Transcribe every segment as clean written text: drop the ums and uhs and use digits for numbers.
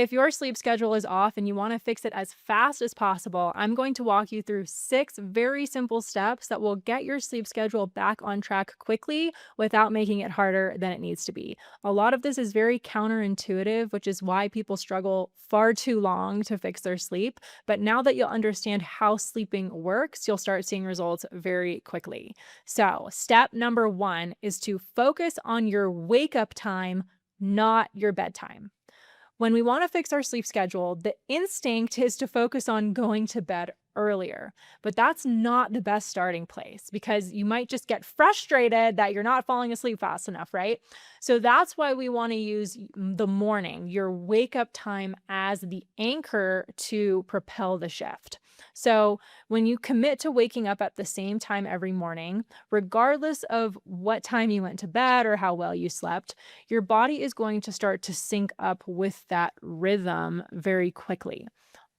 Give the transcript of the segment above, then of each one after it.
If your sleep schedule is off and you want to fix it as fast as possible, I'm going to walk you through 6 very simple steps that will get your sleep schedule back on track quickly without making it harder than it needs to be. A lot of this is very counterintuitive, which is why people struggle far too long to fix their sleep. But now that you'll understand how sleeping works, you'll start seeing results very quickly. So, step number one is to focus on your wake up time, not your bedtime. When we want to fix our sleep schedule, the instinct is to focus on going to bed earlier. But that's not the best starting place because you might just get frustrated that you're not falling asleep fast enough, right? So that's why we want to use the morning, your wake up time, as the anchor to propel the shift. So when you commit to waking up at the same time every morning, regardless of what time you went to bed or how well you slept, your body is going to start to sync up with that rhythm very quickly.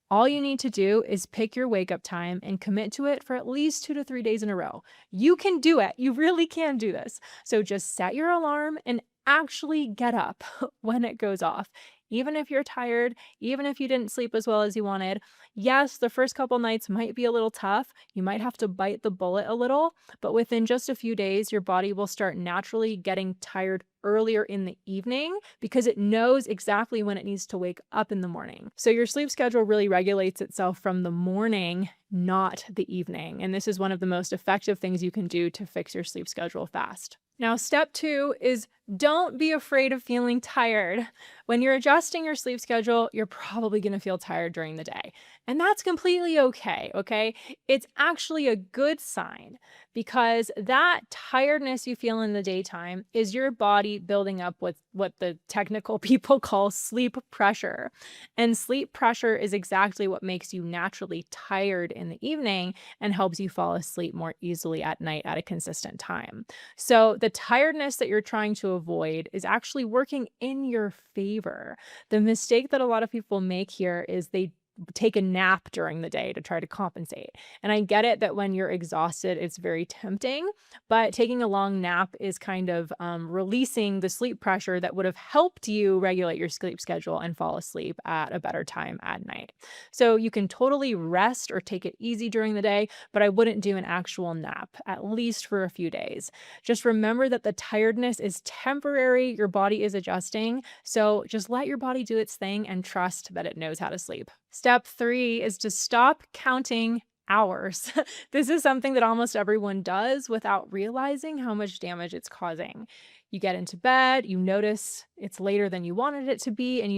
All you need to do is pick your wake up time and commit to it for at least 2 to 3 days in a row. You can do it. You really can do this. So just set your alarm and actually get up when it goes off. Even if you're tired, even if you didn't sleep as well as you wanted. Yes, the first couple nights might be a little tough. You might have to bite the bullet a little, but within just a few days, your body will start naturally getting tired earlier in the evening because it knows exactly when it needs to wake up in the morning. So your sleep schedule really regulates itself from the morning, not the evening. And this is one of the most effective things you can do to fix your sleep schedule fast. Now, step two is don't be afraid of feeling tired. When you're adjusting your sleep schedule, you're probably going to feel tired during the day. And that's completely okay, okay? It's actually a good sign because that tiredness you feel in the daytime is your body building up with what the technical people call sleep pressure. And sleep pressure is exactly what makes you naturally tired in the evening and helps you fall asleep more easily at night at a consistent time. So the tiredness that you're trying to avoid is actually working in your favor. The mistake that a lot of people make here is they take a nap during the day to try to compensate. And I get it that when you're exhausted, it's very tempting, but taking a long nap is kind of releasing the sleep pressure that would have helped you regulate your sleep schedule and fall asleep at a better time at night. So you can totally rest or take it easy during the day, but I wouldn't do an actual nap, at least for a few days. Just remember that the tiredness is temporary, your body is adjusting. So just let your body do its thing and trust that it knows how to sleep. Step three is to stop counting hours. This is something that almost everyone does without realizing how much damage it's causing. You get into bed, you notice it's later than you wanted it to be, and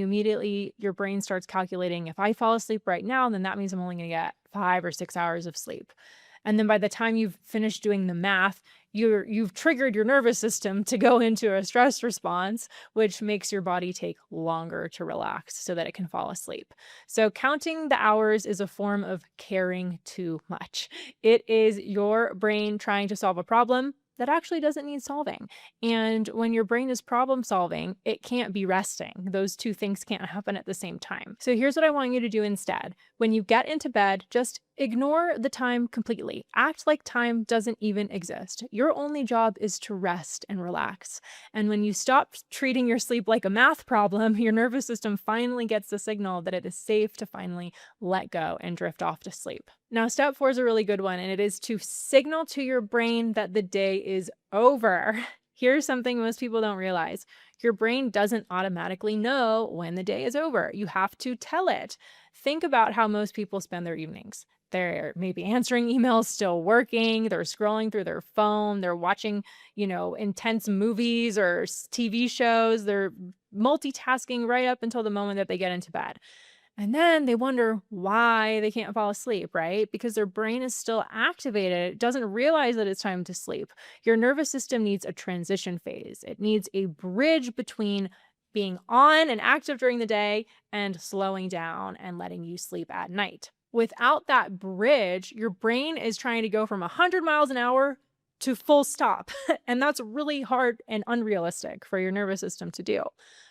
your brain starts calculating, if I fall asleep right now, then that means I'm only going to get 5 or 6 hours of sleep. And then by the time you've finished doing the math, you've triggered your nervous system to go into a stress response, which makes your body take longer to relax so that it can fall asleep. So counting the hours is a form of caring too much. It is your brain trying to solve a problem that actually doesn't need solving. And when your brain is problem solving, it can't be resting. Those two things can't happen at the same time. So here's what I want you to do instead. When you get into bed, just ignore the time completely. Act like time doesn't even exist. Your only job is to rest and relax. And when you stop treating your sleep like a math problem, your nervous system finally gets the signal that it is safe to finally let go and drift off to sleep. Now, step four is a really good one, and it is to signal to your brain that the day is over. Here's something most people don't realize. Your brain doesn't automatically know when the day is over. You have to tell it. Think about how most people spend their evenings. They're maybe answering emails, still working, they're scrolling through their phone, they're watching, intense movies or TV shows, they're multitasking right up until the moment that they get into bed. And then they wonder why they can't fall asleep, right? Because their brain is still activated. It doesn't realize that it's time to sleep. Your nervous system needs a transition phase. It needs a bridge between being on and active during the day and slowing down and letting you sleep at night. Without that bridge, your brain is trying to go from 100 miles an hour to full stop. And that's really hard and unrealistic for your nervous system to do.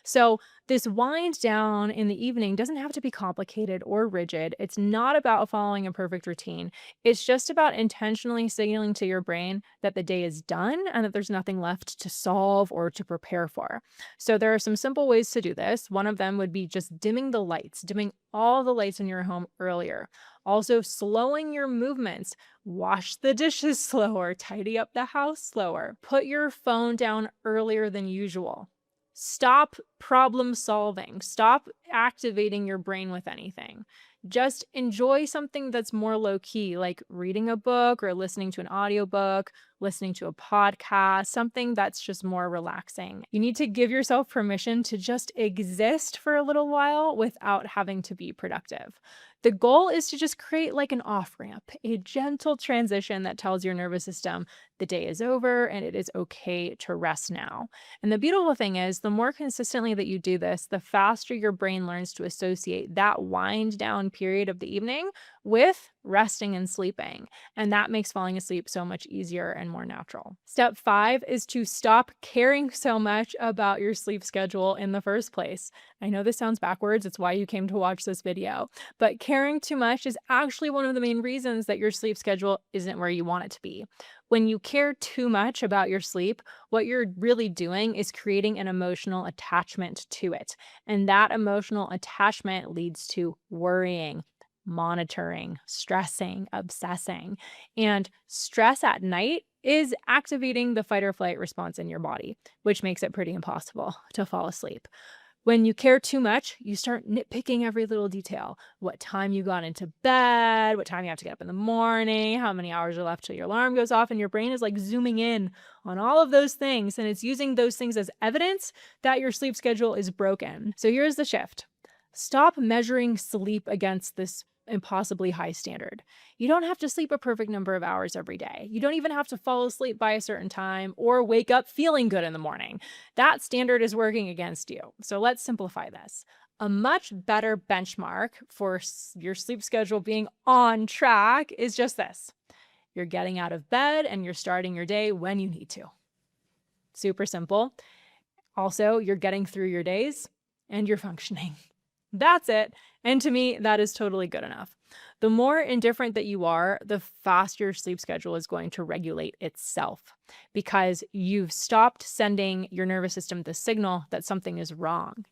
So, this wind down in the evening doesn't have to be complicated or rigid. It's not about following a perfect routine. It's just about intentionally signaling to your brain that the day is done and that there's nothing left to solve or to prepare for. So, there are some simple ways to do this. One of them would be just dimming the lights, dimming all the lights in your home earlier. Also, slowing your movements. Wash the dishes slower, tidy up the house slower, put your phone down earlier than usual. Stop problem solving. Stop activating your brain with anything. Just enjoy something that's more low key, like reading a book or listening to an audiobook, listening to a podcast, something that's just more relaxing. You need to give yourself permission to just exist for a little while without having to be productive. The goal is to just create like an off ramp, a gentle transition that tells your nervous system the day is over and it is okay to rest now. And the beautiful thing is, the more consistently that you do this, the faster your brain learns to associate that wind down period of the evening with resting and sleeping. And that makes falling asleep so much easier and more natural. Step 5 is to stop caring so much about your sleep schedule in the first place. I know this sounds backwards. It's why you came to watch this video. But caring too much is actually one of the main reasons that your sleep schedule isn't where you want it to be. When you care too much about your sleep, what you're really doing is creating an emotional attachment to it. And that emotional attachment leads to worrying, monitoring, stressing, obsessing. And stress at night is activating the fight or flight response in your body, which makes it pretty impossible to fall asleep. When you care too much, you start nitpicking every little detail. What time you got into bed, what time you have to get up in the morning, how many hours are left till your alarm goes off, and your brain is like zooming in on all of those things, and it's using those things as evidence that your sleep schedule is broken. So here's the shift. Stop measuring sleep against this impossibly high standard. You don't have to sleep a perfect number of hours every day. You don't even have to fall asleep by a certain time or wake up feeling good in the morning. That standard is working against you. So let's simplify this. A much better benchmark for your sleep schedule being on track is just this. You're getting out of bed and you're starting your day when you need to. Super simple. Also, you're getting through your days and you're functioning. That's it. And to me, that is totally good enough. The more indifferent that you are, the faster your sleep schedule is going to regulate itself because you've stopped sending your nervous system the signal that something is wrong.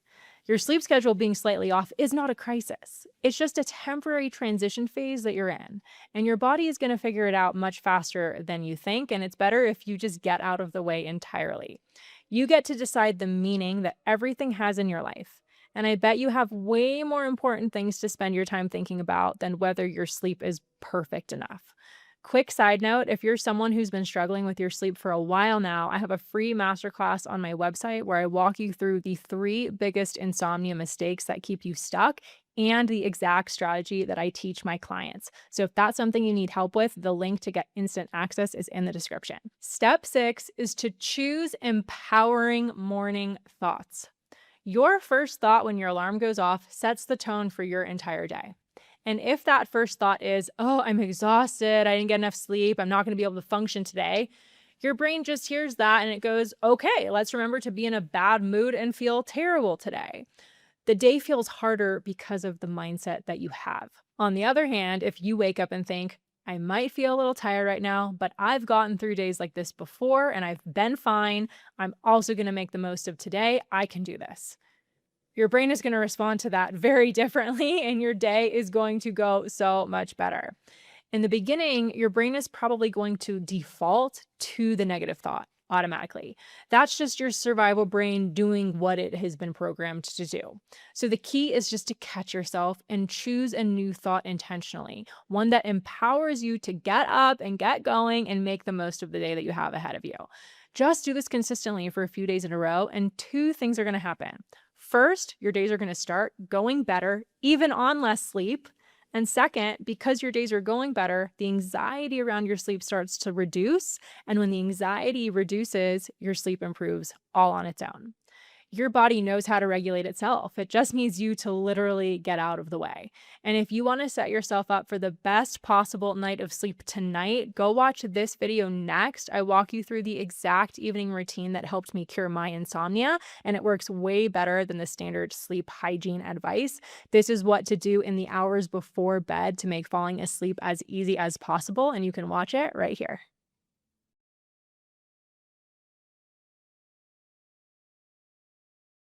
Your sleep schedule being slightly off is not a crisis. It's just a temporary transition phase that you're in, and your body is going to figure it out much faster than you think, and it's better if you just get out of the way entirely. You get to decide the meaning that everything has in your life. And I bet you have way more important things to spend your time thinking about than whether your sleep is perfect enough. Quick side note, if you're someone who's been struggling with your sleep for a while now, I have a free masterclass on my website where I walk you through the 3 biggest insomnia mistakes that keep you stuck and the exact strategy that I teach my clients. So if that's something you need help with, the link to get instant access is in the description. Step 6 is to choose empowering morning thoughts. Your first thought when your alarm goes off sets the tone for your entire day. And if that first thought is, oh, I'm exhausted, I didn't get enough sleep, I'm not going to be able to function today, your brain just hears that and it goes, okay, let's remember to be in a bad mood and feel terrible today. The day feels harder because of the mindset that you have. On the other hand, if you wake up and think, I might feel a little tired right now, but I've gotten through days like this before and I've been fine. I'm also going to make the most of today. I can do this. Your brain is going to respond to that very differently, and your day is going to go so much better. In the beginning, your brain is probably going to default to the negative thought automatically. That's just your survival brain doing what it has been programmed to do. So the key is just to catch yourself and choose a new thought intentionally, one that empowers you to get up and get going and make the most of the day that you have ahead of you. Just do this consistently for a few days in a row, and 2 things are going to happen. First, your days are going to start going better, even on less sleep. And second, because your days are going better, the anxiety around your sleep starts to reduce. And when the anxiety reduces, your sleep improves all on its own. Your body knows how to regulate itself. It just needs you to literally get out of the way. And if you want to set yourself up for the best possible night of sleep tonight, go watch this video next. I walk you through the exact evening routine that helped me cure my insomnia, and it works way better than the standard sleep hygiene advice. This is what to do in the hours before bed to make falling asleep as easy as possible, and you can watch it right here.